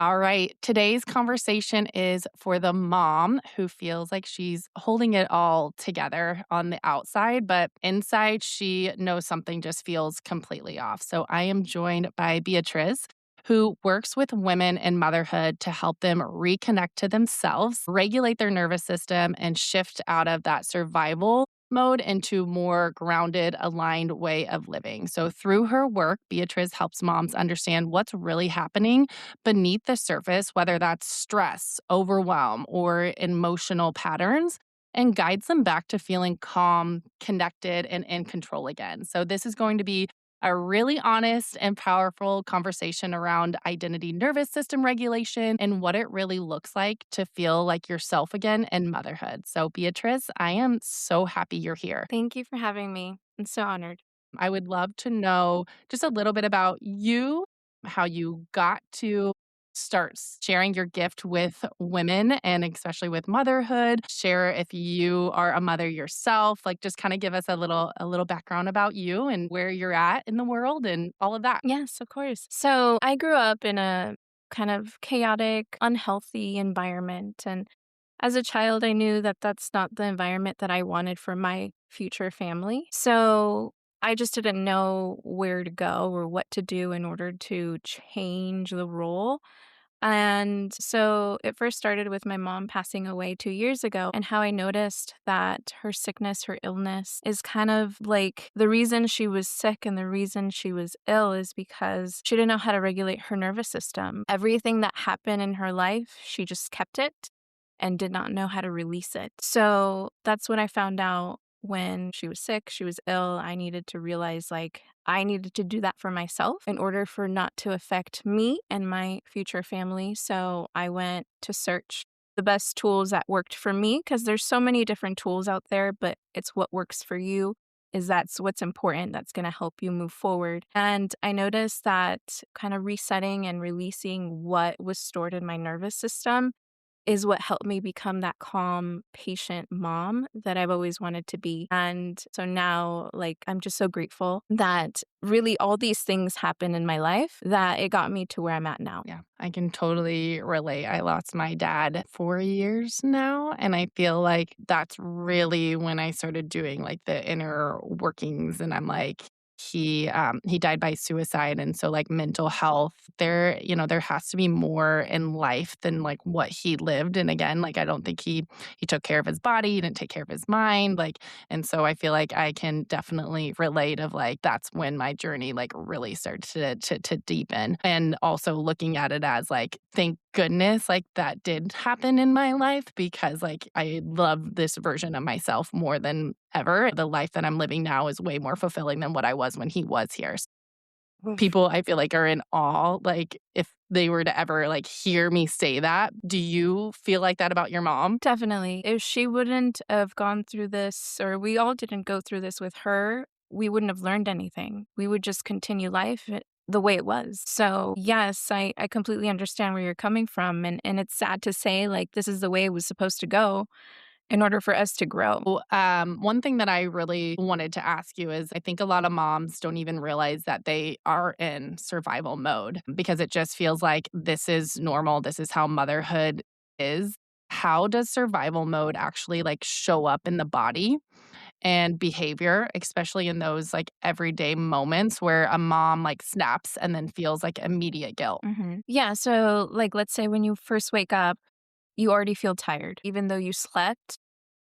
All right. Today's conversation is for the mom who feels like she's holding it all together on the outside, but inside she knows something just feels completely off. So I am joined by Beatriz, who works with women in motherhood to help them reconnect to themselves, regulate their nervous system, and shift out of that survival mode into more grounded, aligned way of living. So through her work, Beatriz helps moms understand what's really happening beneath the surface, whether that's stress, overwhelm, or emotional patterns, and guides them back to feeling calm, connected, and in control again. So, this is going to be a really honest and powerful conversation around identity nervous system regulation and what it really looks like to feel like yourself again in motherhood. So, Beatrice, I am so happy you're here. Thank you for having me. I'm so honored. I would love to know just a little bit about you, how you got to start sharing your gift with women and especially with motherhood. Share if you are a mother yourself, like just kind of give us a little background about you and where you're at in the world and all of that. Yes, of course. So I grew up in a kind of chaotic, unhealthy environment. And as a child, I knew that that's not the environment that I wanted for my future family. So I just didn't know where to go or what to do in order to change the role. And so it first started with my mom passing away 2 years ago, and how I noticed that her sickness, her illness is kind of like the reason she was sick and the reason she was ill is because she didn't know how to regulate her nervous system. Everything that happened in her life, she just kept it and did not know how to release it. So that's when I found out when she was sick, she was ill. I needed to realize like I needed to do that for myself in order for not to affect me and my future family. So I went to search the best tools that worked for me because there's so many different tools out there, but it's what works for you is that's what's important that's going to help you move forward. And I noticed that kind of resetting and releasing what was stored in my nervous system is what helped me become that calm, patient mom that I've always wanted to be. And so now, like, I'm just so grateful that really all these things happened in my life that it got me to where I'm at now. Yeah, I can totally relate. I lost my dad 4 years now. And I feel like that's really when I started doing like the inner workings. And I'm like, he died by suicide. And so like mental health, there has to be more in life than like what he lived. And again, like I don't think he took care of his body, he didn't take care of his mind. Like and so I feel like I can definitely relate of like that's when my journey like really started to deepen. And also looking at it as like thank goodness like that did happen in my life because like I love this version of myself more than ever. The life that I'm living now is way more fulfilling than what I was when he was here. Oof. People I feel like are in awe like if they were to ever like hear me say that. Do you feel like that about your mom? Definitely. If she wouldn't have gone through this, or we all didn't go through this with her, we wouldn't have learned anything. We would just continue life the way it was. So, yes, I completely understand where you're coming from. And it's sad to say, like, this is the way it was supposed to go in order for us to grow. Well, one thing that I really wanted to ask you is I think a lot of moms don't even realize that they are in survival mode because it just feels like this is normal. This is how motherhood is. How does survival mode actually like show up in the body and behavior, especially in those like everyday moments where a mom like snaps and then feels like immediate guilt? Yeah. So, like, let's say when you first wake up, you already feel tired, even though you slept,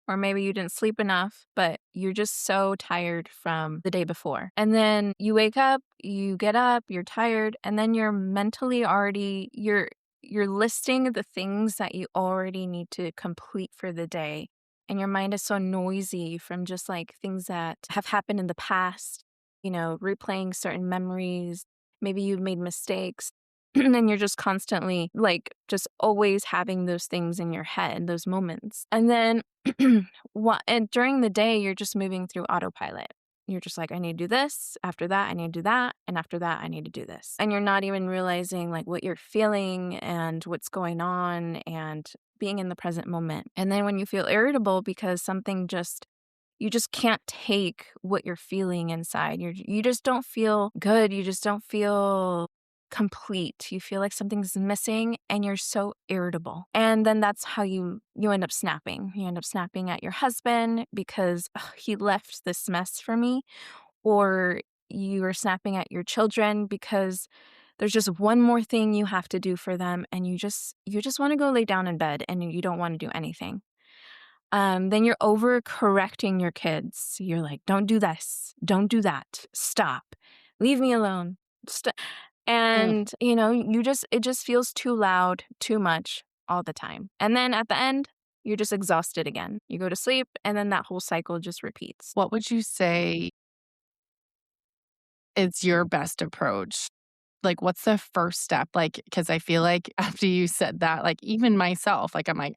or maybe you didn't sleep enough, but you're just so tired from the day before. And then you wake up, you get up, you're tired, and then you're mentally already you're listing the things that you already need to complete for the day. And your mind is so noisy from just like things that have happened in the past, replaying certain memories. Maybe you've made mistakes. And then you're just constantly like just always having those things in your head, those moments. And then and during the day, you're just moving through autopilot. You're just like, I need to do this. After that, I need to do that. And after that, I need to do this. And you're not even realizing like what you're feeling and what's going on and being in the present moment. And then when you feel irritable because you just can't take what you're feeling inside. You just don't feel good. You just don't feel complete. You feel like something's missing and you're so irritable. And then that's how you end up snapping. You end up snapping at your husband because "Ugh, he left this mess for me," or you are snapping at your children because there's just one more thing you have to do for them and you just want to go lay down in bed and you don't want to do anything. Then you're overcorrecting your kids. You're like, "Don't do this. Don't do that. Stop. Leave me alone." Mm. And, it just feels too loud, too much all the time. And then at the end, you're just exhausted again. You go to sleep, and then that whole cycle just repeats. What would you say is your best approach? Like, what's the first step? Like, because I feel like after you said that, like, even myself, like, I'm like,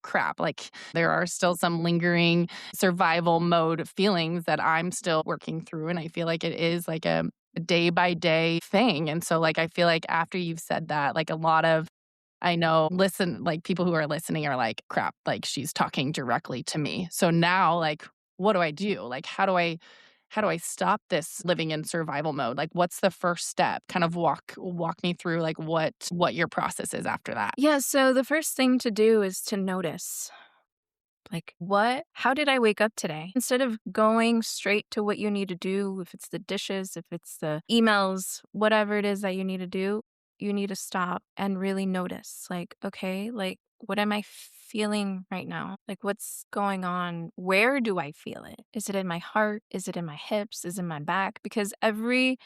crap, like, there are still some lingering survival mode feelings that I'm still working through. And I feel like it is like a day by day thing. And so, like, I feel like after you've said that, like, a lot of I know, like, people who are listening are like, "Crap, like, she's talking directly to me." So now, like, what do I do? Like, how do I stop this living in survival mode? Like, what's the first step? Kind of walk me through, like, what your process is after that. Yeah, so the first thing to do is to notice. Like, how did I wake up today? Instead of going straight to what you need to do, if it's the dishes, if it's the emails, whatever it is that you need to do, you need to stop and really notice. Like, okay, like, what am I feeling right now? Like, what's going on? Where do I feel it? Is it in my heart? Is it in my hips? Is it in my back? Because every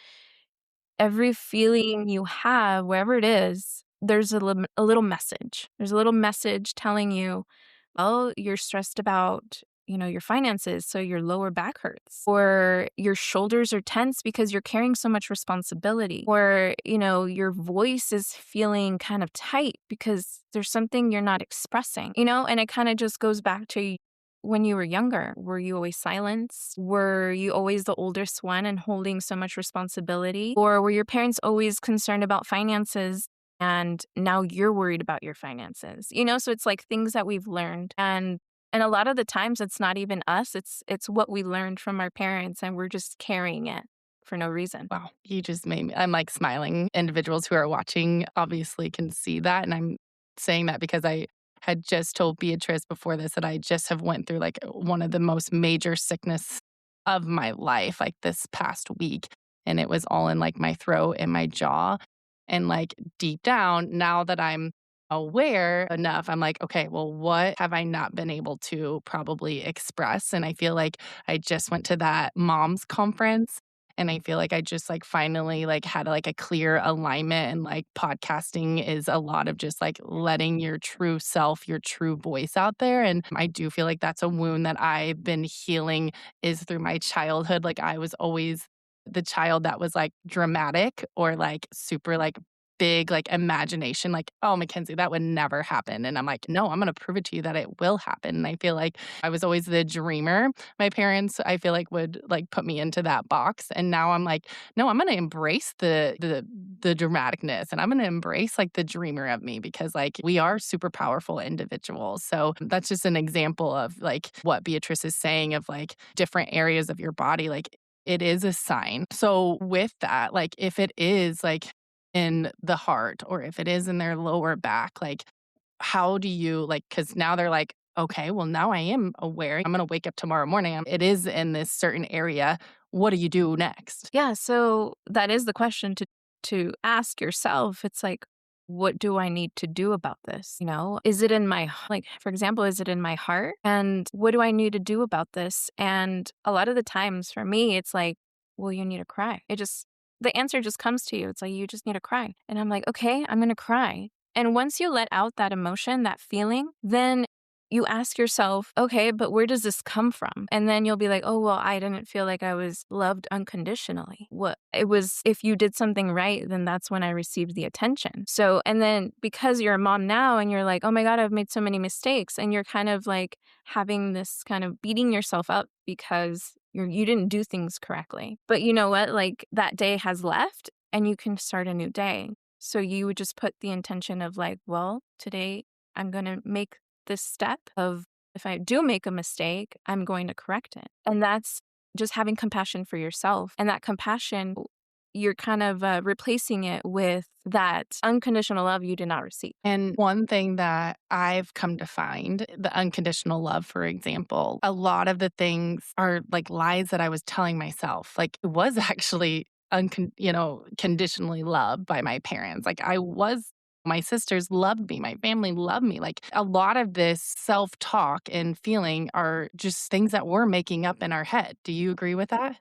feeling you have, wherever it is, there's a little message. There's a little message telling you, "Oh, you're stressed about, your finances, so your lower back hurts." Or your shoulders are tense because you're carrying so much responsibility. Or, your voice is feeling kind of tight because there's something you're not expressing, and it kind of just goes back to when you were younger. Were you always silenced? Were you always the oldest one and holding so much responsibility? Or were your parents always concerned about finances and now you're worried about your finances? So it's like things that we've learned. And a lot of the times it's not even us, it's what we learned from our parents and we're just carrying it for no reason. Wow, you just made me I'm, like, smiling. Individuals who are watching obviously can see that, and I'm saying that because I had just told Beatrice before this that I just have went through, like, one of the most major sickness of my life, like, this past week, and it was all in, like, my throat and my jaw, and, like, deep down, now that I'm aware enough, I'm like, "Okay, well, what have I not been able to probably express?" And I feel like I just went to that mom's conference, and I feel like I just, like, finally, like, had, like, a clear alignment, and, like, podcasting is a lot of just, like, letting your true self, your true voice out there, and I do feel like that's a wound that I've been healing is through my childhood. Like, I was always the child that was, like, dramatic or, like, super, like, big, like, imagination, like, "Oh, Mackenzie, that would never happen," and I'm like, "No, I'm gonna prove it to you that it will happen," and I feel like I was always the dreamer. My parents, I feel like, would, like, put me into that box, and now I'm like, "No, I'm gonna embrace the dramaticness, and I'm gonna embrace, like, the dreamer of me because, like, we are super powerful individuals." So, that's just an example of, like, what Beatrice is saying of, like, different areas of your body, like, it is a sign. So, with that, like, if it is, like, in the heart or if it is in their lower back, like, how do you like? Because now they're like, "Okay, well, now I am aware. I'm gonna wake up tomorrow morning, it is in this certain area. What do you do next?" Yeah, so that is the question to ask yourself. It's like, what do I need to do about this? Is it in like, for example, is it in my heart? And what do I need to do about this? And a lot of the times for me, it's like, well, you need to cry. The answer just comes to you. It's like, you just need to cry. And I'm like, okay, I'm going to cry. And once you let out that emotion, that feeling, then you ask yourself, okay, but where does this come from? And then you'll be like, oh, well, I didn't feel like I was loved unconditionally. What it was, if you did something right, then that's when I received the attention. So, and then because you're a mom now and you're like, oh my God, I've made so many mistakes. And you're kind of like having this kind of beating yourself up because you didn't do things correctly. But you know what? Like that day has left and you can start a new day. So you would just put the intention of like, well, today I'm going to make this step of if I do make a mistake, I'm going to correct it. And that's just having compassion for yourself. And that compassion, you're kind of replacing it with that unconditional love you did not receive. And one thing that I've come to find, the unconditional love, for example, a lot of the things are like lies that I was telling myself. Like it was actually conditionally loved by my parents. Like I was my sisters loved me, my family loved me. Like a lot of this self-talk and feeling are just things that we're making up in our head. Do you agree with that?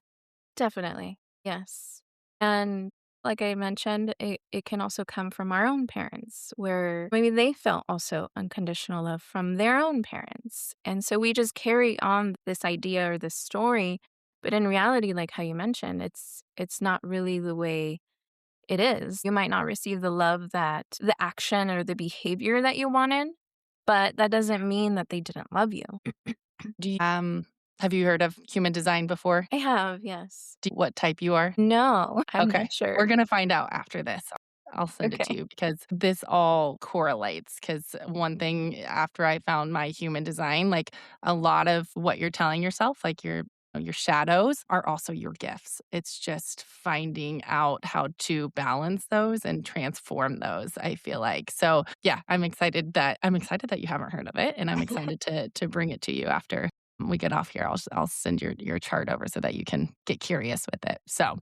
Definitely. Yes. And like I mentioned, it can also come from our own parents, where maybe they felt also unconditional love from their own parents. And so we just carry on this idea or this story. But in reality, like how you mentioned, it's not really the way it is. You might not receive the love that the action or the behavior that you wanted, but that doesn't mean that they didn't love you. Have you heard of human design before? I have, yes. What type you are? No, I'm Okay. not sure. We're gonna find out after this. I'll send it to Okay. you because this all correlates. Because one thing after I found my human design, like, a lot of what you're telling yourself, like, your shadows are also your gifts. It's just finding out how to balance those and transform those, I feel like. So, yeah, I'm excited that you haven't heard of it, and I'm excited to bring it to you after we get off here. I'll send your chart over so that you can get curious with it. So,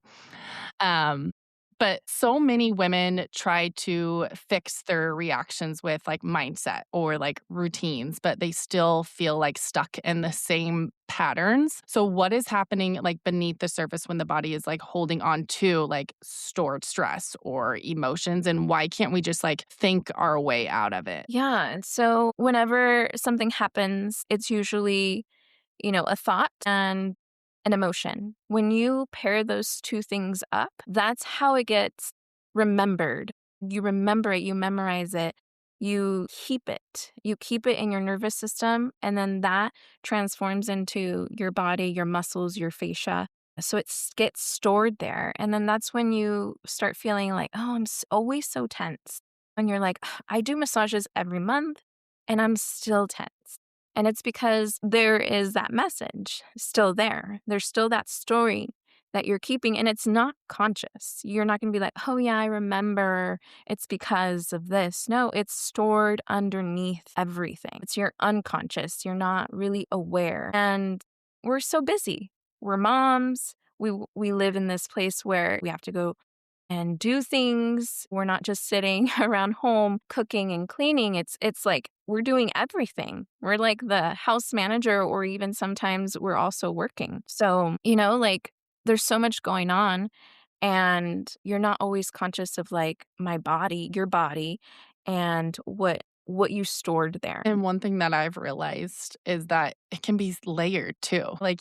um, but so many women try to fix their reactions with like mindset or like routines, but they still feel like stuck in the same patterns. So, what is happening like beneath the surface when the body is like holding on to like stored stress or emotions? And why can't we just like think our way out of it? Yeah, and so whenever something happens, it's usually, a thought and an emotion. When you pair those 2 things up, that's how it gets remembered. You remember it, you memorize it, you keep it. You keep it in your nervous system, and then that transforms into your body, your muscles, your fascia. So gets stored there, and then that's when you start feeling like, "Oh, always so tense." And you're like, "Ugh, I do massages every month, and I'm still tense." And it's because there is that message still there. There's still that story that you're keeping, and it's not conscious. You're not gonna be like, "Oh, yeah, I remember. It's because of this." No, it's stored underneath everything. It's your unconscious. You're not really aware. And we're so busy. We're moms. We live in this place where we have to go and do things. We're not just sitting around home cooking and cleaning. It's like we're doing everything. We're like the house manager, or even sometimes we're also working. So, like there's so much going on, and you're not always conscious of like my body, your body, and what you stored there. And one thing that I've realized is that it can be layered too. Like,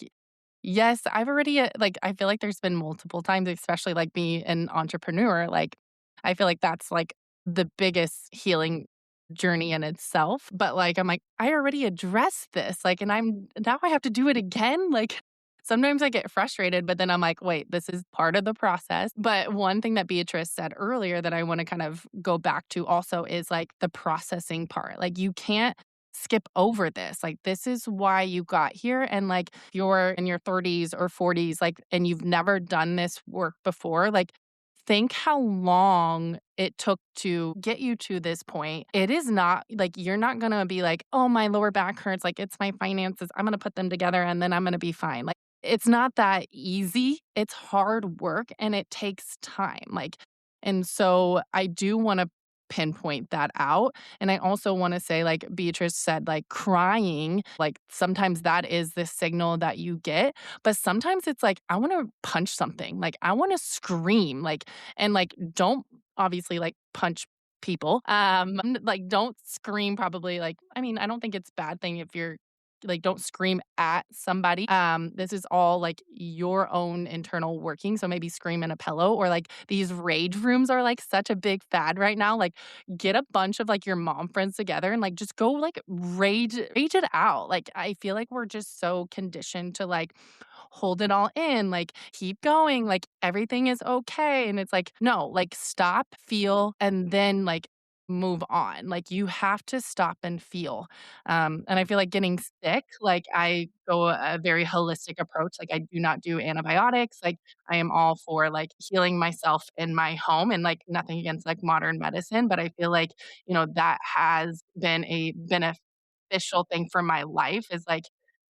yes, I've already, like, I feel like there's been multiple times, especially like me, an entrepreneur. Like, I feel like that's like the biggest healing journey in itself. But like, I'm like, I already addressed this. Like, and now I have to do it again. Like, sometimes I get frustrated, but then I'm like, wait, this is part of the process. But one thing that Beatrice said earlier that I want to kind of go back to also is like the processing part. Like, you can't skip over this. Like, this is why you got here. And like, if you're in your 30s or 40s, like, and you've never done this work before, like, think how long it took to get you to this point. It is not like you're not going to be like, oh, my lower back hurts. Like, it's my finances. I'm going to put them together and then I'm going to be fine. Like, it's not that easy. It's hard work and it takes time. Like, and so I do want to pinpoint that out. And I also want to say, like Beatrice said, like crying, like sometimes that is the signal that you get. But sometimes it's like, I want to punch something. Like, I want to scream. Like, and like, don't obviously like punch people. Like, don't scream probably. Like, I mean, I don't think it's a bad thing if you're like, don't scream at somebody. This is all like your own internal working. So maybe scream in a pillow, or like these rage rooms are like such a big fad right now. Like, get a bunch of like your mom friends together and like just go like rage it out. Like, I feel like we're just so conditioned to like hold it all in, like keep going, like everything is okay. And it's like, no, like stop, feel, and then like move on. Like, you have to stop and feel. And I feel like getting sick, like, I go a very holistic approach. Like, I do not do antibiotics. Like, I am all for, like, healing myself in my home and, like, nothing against, like, modern medicine, but I feel like, that has been a beneficial thing for my life is, like,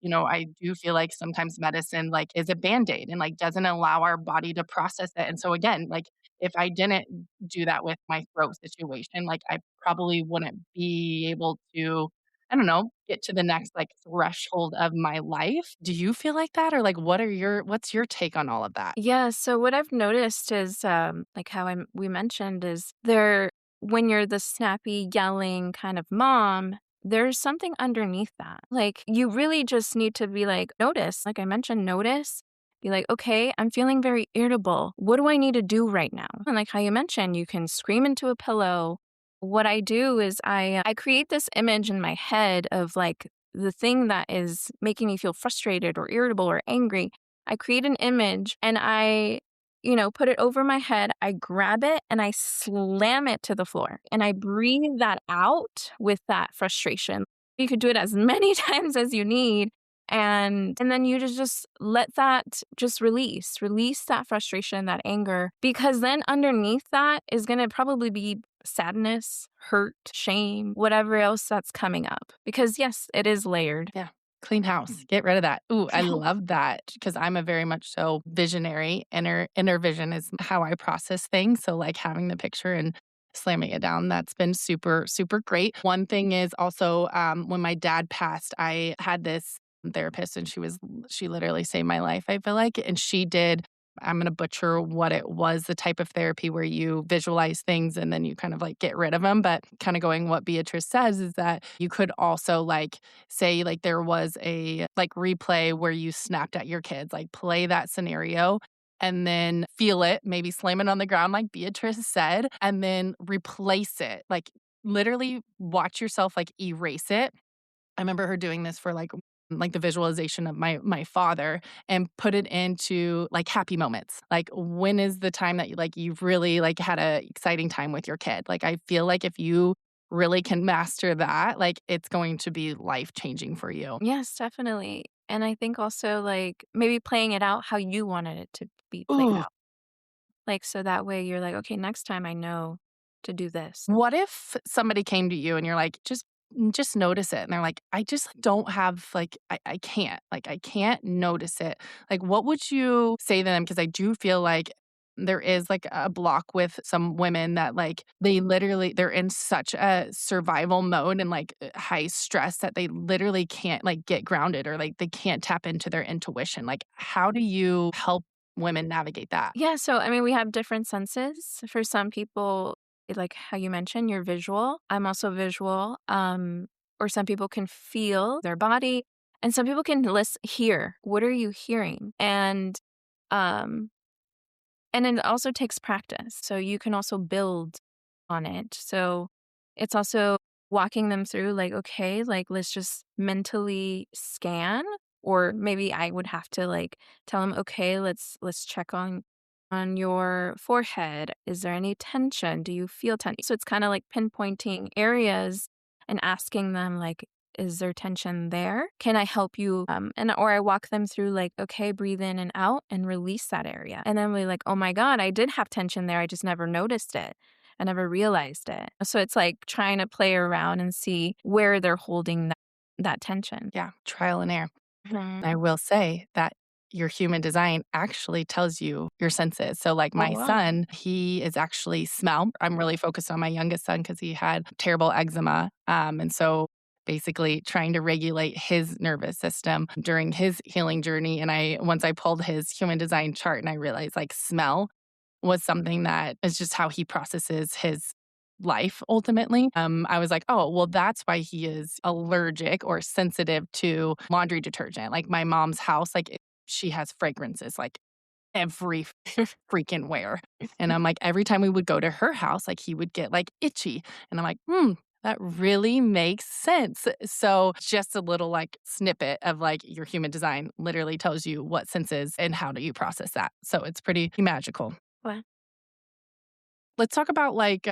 I do feel like sometimes medicine, like, is a Band-Aid and, like, doesn't allow our body to process it, and so, again, like, if I didn't do that with my throat situation, like, I probably wouldn't be able to, I don't know, get to the next, like, threshold of my life. Do you feel like that? Or, like, what's your take on all of that? Yeah, so what I've noticed is, like how we mentioned is there when you're the snappy, yelling kind of mom, there's something underneath that. Like, you really just need to be like, notice, like I mentioned, notice, be like, okay, I'm feeling very irritable. What do I need to do right now? And like how you mentioned, you can scream into a pillow. What I do is I create this image in my head of like the thing that is making me feel frustrated or irritable or angry. I create an image and put it over my head. I grab it and I slam it to the floor and I breathe that out with that frustration. You could do it as many times as you need. And then you just let that just release that frustration, that anger, because then underneath that is going to probably be sadness, hurt, shame, whatever else that's coming up. Because yes, it is layered. Yeah. Clean house. Get rid of that. Ooh, I love that because I'm a very much so visionary. Inner vision is how I process things. So like having the picture and slamming it down, that's been super, super great. One thing is also when my dad passed, I had this therapist and she literally saved my life, I feel like. And she did, I'm going to butcher what it was, the type of therapy where you visualize things and then you kind of like get rid of them. But kind of going what Beatrice says is that you could also like say like there was a like replay where you snapped at your kids, like play that scenario and then feel it, maybe slam it on the ground like Beatrice said, and then replace it. Like literally watch yourself like erase it. I remember her doing this for like the visualization of my father and put it into like happy moments. Like when is the time that you've really like had a exciting time with your kid? Like I feel like if you really can master that, like it's going to be life changing for you. Yes, definitely. And I think also like maybe playing it out how you wanted it to be played Ooh, out. Like so that way you're like, okay, next time I know to do this. what if somebody came to you and you're like, just notice it. And they're like, I just don't have I can't. Like I can't notice it. Like what would you say to them? Because I do feel like there is like a block with some women that like they're in such a survival mode and like high stress that they literally can't like get grounded or like they can't tap into their intuition. Like how do you help women navigate that? Yeah, so I mean we have different senses. For some people, like how you mentioned, you're visual. I'm also visual. Or some people can feel their body and some people can hear. What are you hearing? Um And it also takes practice. So you can also build on it. So it's also walking them through like, okay, like let's just mentally scan. Or maybe I would have to like tell them, okay, let's check on your forehead. Is there any tension? Do you feel tension? So it's kind of like pinpointing areas and asking them like, is there tension there? Can I help you? Or I walk them through like, okay, breathe in and out and release that area. And then we're like, oh my God, I did have tension there. I just never noticed it. I never realized it. So it's like trying to play around and see where they're holding that tension. Yeah, trial and error. Mhm. I will say that your human design actually tells you your senses. So, like Oh, my wow. son, he is actually smell. I'm really focused on my youngest son because he had terrible eczema. And so, basically, trying to regulate his nervous system during his healing journey. And once I pulled his human design chart and I realized like smell was something that is just how he processes his life ultimately. I was like, oh, well, that's why he is allergic or sensitive to laundry detergent. Like my mom's house, she has fragrances like every freaking where. And I'm like, every time we would go to her house, like he would get like itchy. And I'm like, that really makes sense. So just a little like snippet of like your human design literally tells you what senses and how do you process that. So it's pretty magical. What? Let's talk about like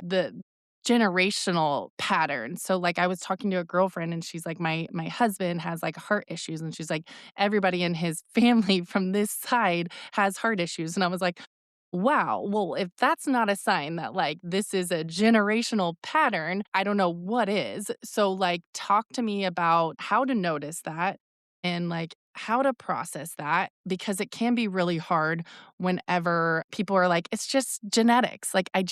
generational pattern. So like I was talking to a girlfriend and she's like, my husband has like heart issues. And she's like, everybody in his family from this side has heart issues. And I was like, wow, well, if that's not a sign that like this is a generational pattern, I don't know what is. So like talk to me about how to notice that and like how to process that because it can be really hard whenever people are like, it's just genetics. Like, I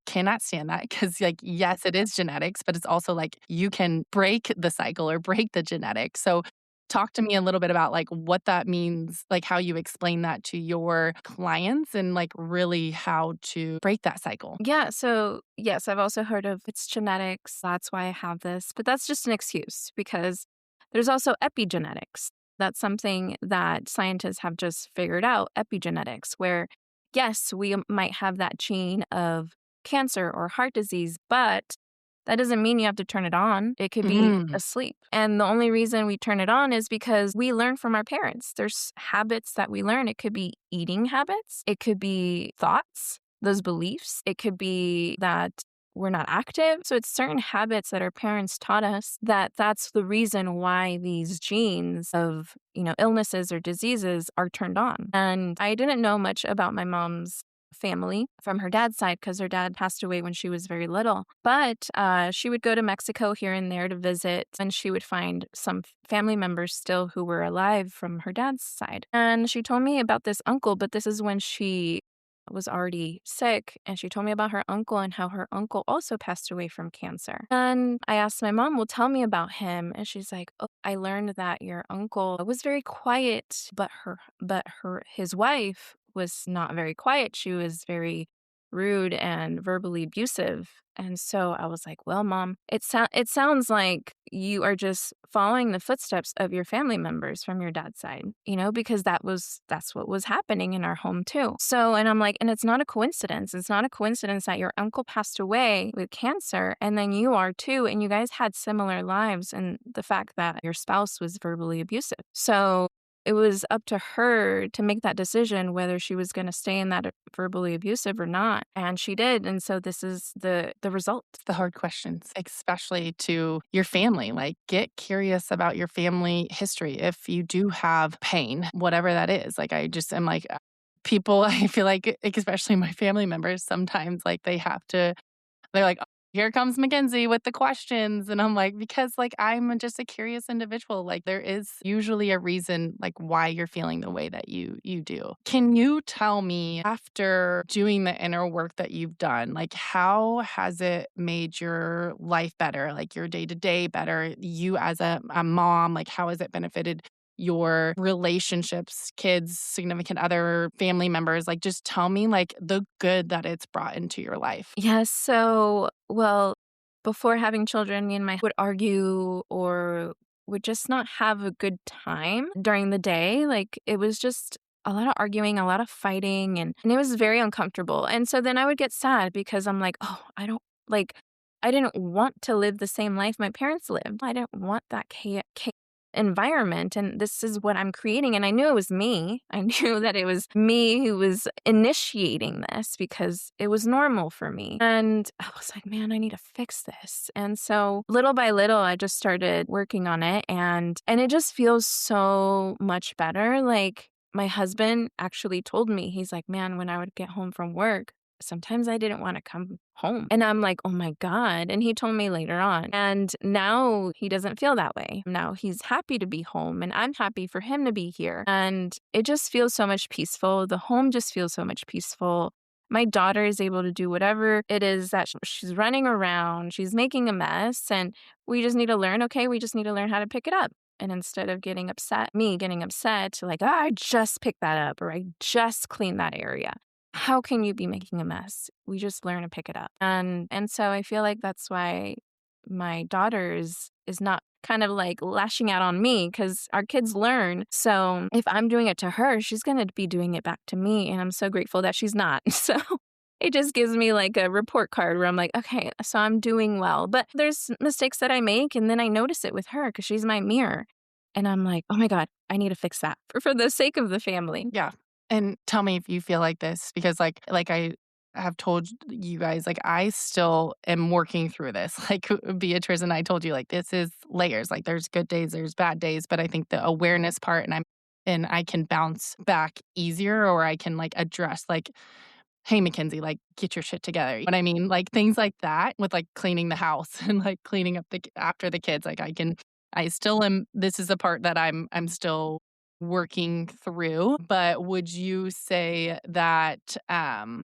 cannot stand that because, like, yes, it is genetics, but it's also like you can break the cycle or break the genetics. So, talk to me a little bit about like what that means, like how you explain that to your clients and like really how to break that cycle. Yeah, so yes, I've also heard of it's genetics. That's why I have this, but that's just an excuse because there's also epigenetics. That's something that scientists have just figured out, epigenetics, where yes, we might have that gene of cancer or heart disease, but that doesn't mean you have to turn it on. It could be Mm. asleep. And the only reason we turn it on is because we learn from our parents. There's habits that we learn. It could be eating habits, it could be thoughts, those beliefs. It could be that we're not active. So it's certain habits that our parents taught us that that's the reason why these genes of, illnesses or diseases are turned on. And I didn't know much about my mom's family from her dad's side because her dad passed away when she was very little. But she would go to Mexico here and there to visit, and she would find some family members still who were alive from her dad's side. And she told me about this uncle, but this is when she was already sick, and she told me about her uncle and how her uncle also passed away from cancer. And I asked my mom, well, tell me about him. And she's like, oh, I learned that your uncle was very quiet, but his wife was not very quiet. She was very rude and verbally abusive. And so I was like, well, mom, it sounds like you are just following the footsteps of your family members from your dad's side, because that's what was happening in our home too. So, and I'm like, and it's not a coincidence. It's not a coincidence that your uncle passed away with cancer and then you are too. And you guys had similar lives, and the fact that your spouse was verbally abusive. So it was up to her to make that decision whether she was going to stay in that verbally abusive or not. And she did. And so this is the result. The hard questions, especially to your family. Like, get curious about your family history. If you do have pain, whatever that is, like, I just am like, people, I feel like, especially my family members, sometimes like they have to they're like, "Oh, here comes Mackenzie with the questions." And I'm like, because like I'm just a curious individual. Like there is usually a reason like why you're feeling the way that you do. Can you tell me after doing the inner work that you've done, like how has it made your life better, like your day-to-day better, you as a mom, like how has it benefited your relationships, kids, significant other, family members? Like, just tell me, like, the good that it's brought into your life. Yes. So, well, before having children, me and my would argue or would just not have a good time during the day. Like it was just a lot of arguing, a lot of fighting, and it was very uncomfortable. And so then I would get sad because I'm like, oh, I didn't want to live the same life my parents lived. I didn't want that environment, and this is what I'm creating. And I knew it was me. I knew that it was me who was initiating this because it was normal for me. And I was like, man, I need to fix this. And so little by little I just started working on it, and it just feels so much better. Like my husband actually told me, he's like, man, when I would get home from work, sometimes I didn't want to come home. And I'm like, oh my God. And he told me later on. And now he doesn't feel that way. Now he's happy to be home, and I'm happy for him to be here. And it just feels so much peaceful. The home just feels so much peaceful. My daughter is able to do whatever it is that she's running around. She's making a mess. And we just need to learn, okay, we just need to learn how to pick it up. And instead of getting upset, like, oh, I just picked that up or I just cleaned that area. How can you be making a mess? We just learn to pick it up. And so I feel like that's why my daughter is not kind of like lashing out on me, because our kids learn. So if I'm doing it to her, she's going to be doing it back to me. And I'm so grateful that she's not. So it just gives me like a report card where I'm like, okay, so I'm doing well. But there's mistakes that I make, and then I notice it with her because she's my mirror. And I'm like, oh my God, I need to fix that for the sake of the family. Yeah. And tell me if you feel like this because like have told you guys, like, I still am working through this. Like, Beatrice and I told you, like, this is layers. Like, there's good days, there's bad days, but I think the awareness part and I can bounce back easier or I can, like, address, like, "Hey, Mackenzie, like, get your shit together." You know what I mean? Like, things like that with, like, cleaning the house and, like, cleaning up after the kids, like, I still am this is the part that I'm still working through, but would you say that,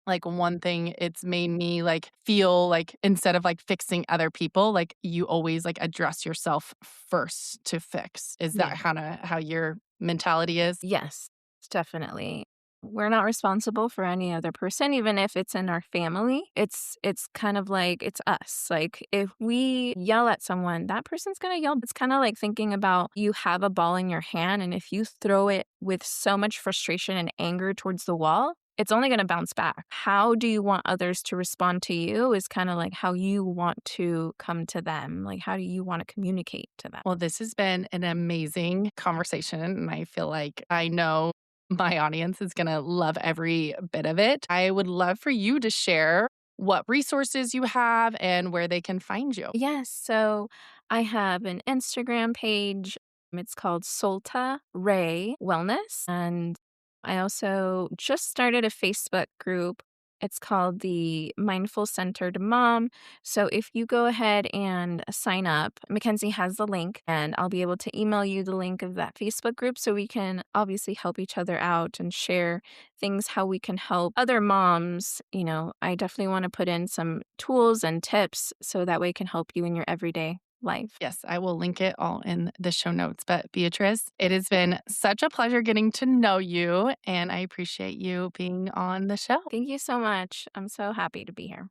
like, one thing it's made me, like, feel like instead of, like, fixing other people, like, you always, like, address yourself first to fix? Is Yeah. that kinda how your mentality is? Yes, definitely. We're not responsible for any other person, even if it's in our family. It's kind of like it's us. Like if we yell at someone, that person's gonna yell. It's kind of like thinking about you have a ball in your hand, and if you throw it with so much frustration and anger towards the wall, it's only gonna bounce back. How do you want others to respond to you is kind of like how you want to come to them. Like how do you want to communicate to them? Well, this has been an amazing conversation, and I feel like I know my audience is gonna love every bit of it. I would love for you to share what resources you have and where they can find you. Yes, so I have an Instagram page. It's called Solta Ray Wellness. And I also just started a Facebook group. It's called the Mindful Centered Mom. So if you go ahead and sign up, Mackenzie has the link, and I'll be able to email you the link of that Facebook group so we can obviously help each other out and share things how we can help other moms. I definitely want to put in some tools and tips so that way it can help you in your everyday life. Yes, I will link it all in the show notes. But Beatrice, it has been such a pleasure getting to know you, and I appreciate you being on the show. Thank you so much. I'm so happy to be here.